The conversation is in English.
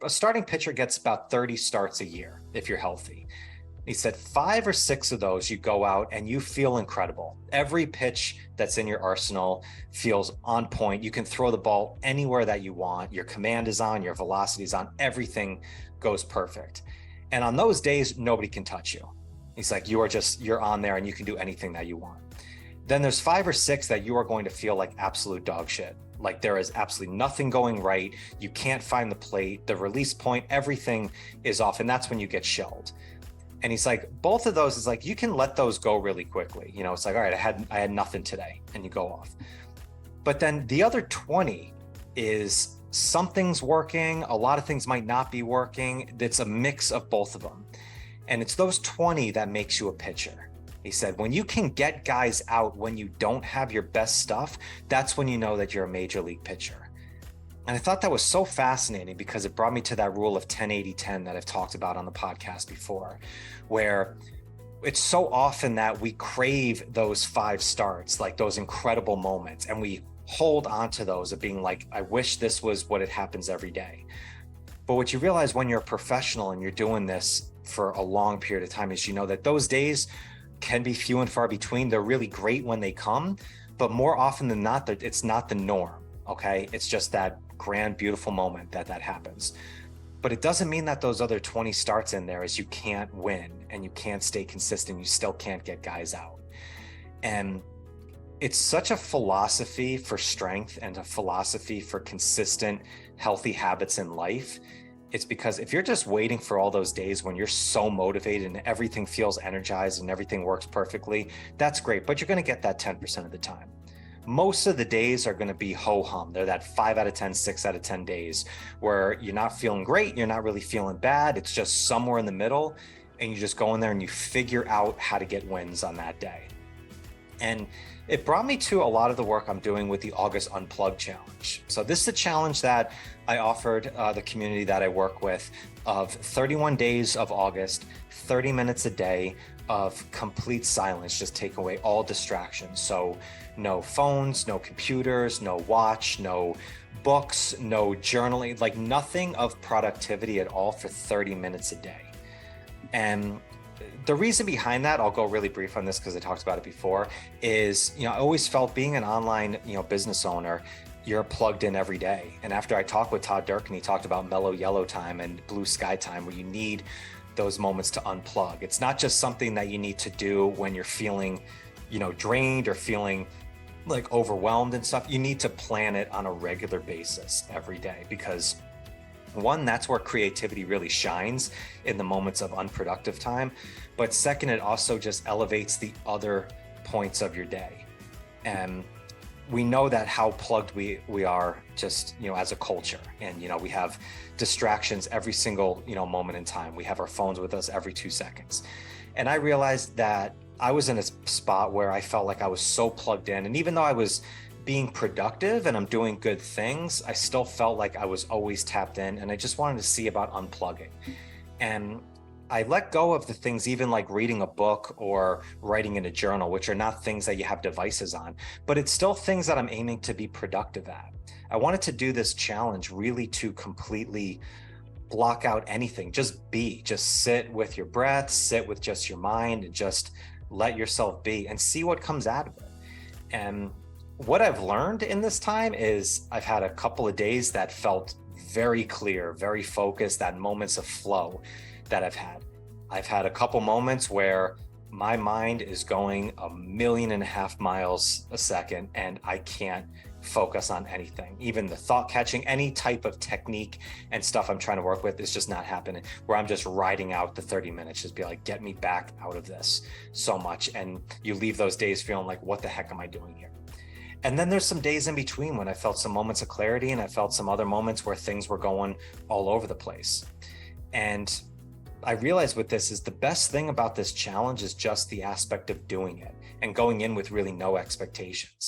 a starting pitcher gets about 30 starts a year if you're healthy. He said 5 or 6 of those you go out and you feel incredible. Every pitch that's in your arsenal feels on point. You can throw the ball anywhere that you want. Your command is on, your velocity is on, everything goes perfect. And on those days, nobody can touch you. He's like, you're on there and you can do anything that you want. Then there's 5 or 6 that you are going to feel like absolute dog shit. Like there is absolutely nothing going right. You can't find the plate, the release point, everything is off. And that's when you get shelled. And he's like, both of those is like, you can let those go really quickly. It's like, all right, I had nothing today, and you go off. But then the other 20 is something's working. A lot of things might not be working. It's a mix of both of them. And it's those 20 that makes you a pitcher. He said, when you can get guys out when you don't have your best stuff, that's when you know that you're a major league pitcher. And I thought that was so fascinating because it brought me to that rule of 10-80-10 that I've talked about on the podcast before, where it's so often that we crave those 5 starts, like those incredible moments, and we hold on to those of being like, I wish this was what it happens every day. But what you realize when you're a professional and you're doing this for a long period of time is you know that those days can be few and far between. They're really great when they come, but more often than not, it's not the norm, okay? It's just that grand, beautiful moment that happens. But it doesn't mean that those other 20 starts in there is you can't win and you can't stay consistent. You still can't get guys out. And it's such a philosophy for strength and a philosophy for consistent, healthy habits in life. It's because if you're just waiting for all those days when you're so motivated and everything feels energized and everything works perfectly, that's great, but you're going to get that 10% of the time. Most of the days are going to be ho-hum. They're that 5 out of 10, 6 out of 10 days where you're not feeling great, you're not really feeling bad. It's just somewhere in the middle, and you just go in there and you figure out how to get wins on that day. And it brought me to a lot of the work I'm doing with the August Unplug challenge. So this is a challenge that I offered the community that I work with of 31 days of August, 30 minutes a day of complete silence, just take away all distractions. So no phones, no computers, no watch, no books, no journaling, like nothing of productivity at all for 30 minutes a day. And the reason behind that, I'll go really brief on this because I talked about it before, is, I always felt being an online, business owner, you're plugged in every day. And after I talked with Todd Durkin, he talked about mellow yellow time and blue sky time, where you need those moments to unplug. It's not just something that you need to do when you're feeling, drained or feeling like overwhelmed and stuff. You need to plan it on a regular basis every day because one, that's where creativity really shines in the moments of unproductive time. But second, it also just elevates the other points of your day. And we know that how plugged we are just, as a culture. And, we have distractions every single, moment in time. We have our phones with us every 2 seconds. And I realized that I was in a spot where I felt like I was so plugged in. And even though I was being productive and I'm doing good things, I still felt like I was always tapped in, and I just wanted to see about unplugging. And I let go of the things, even like reading a book or writing in a journal, which are not things that you have devices on, but it's still things that I'm aiming to be productive at. I wanted to do this challenge really to completely block out anything, just sit with your breath, sit with just your mind, and just let yourself be and see what comes out of it. And what I've learned in this time is I've had a couple of days that felt very clear, very focused, that moments of flow that I've had. I've had a couple moments where my mind is going 1.5 million miles a second and I can't focus on anything. Even the thought catching, any type of technique and stuff I'm trying to work with is just not happening, where I'm just riding out the 30 minutes, just be like, get me back out of this so much. And you leave those days feeling like, what the heck am I doing here? And then there's some days in between when I felt some moments of clarity and I felt some other moments where things were going all over the place. And I realized with this is the best thing about this challenge is just the aspect of doing it and going in with really no expectations.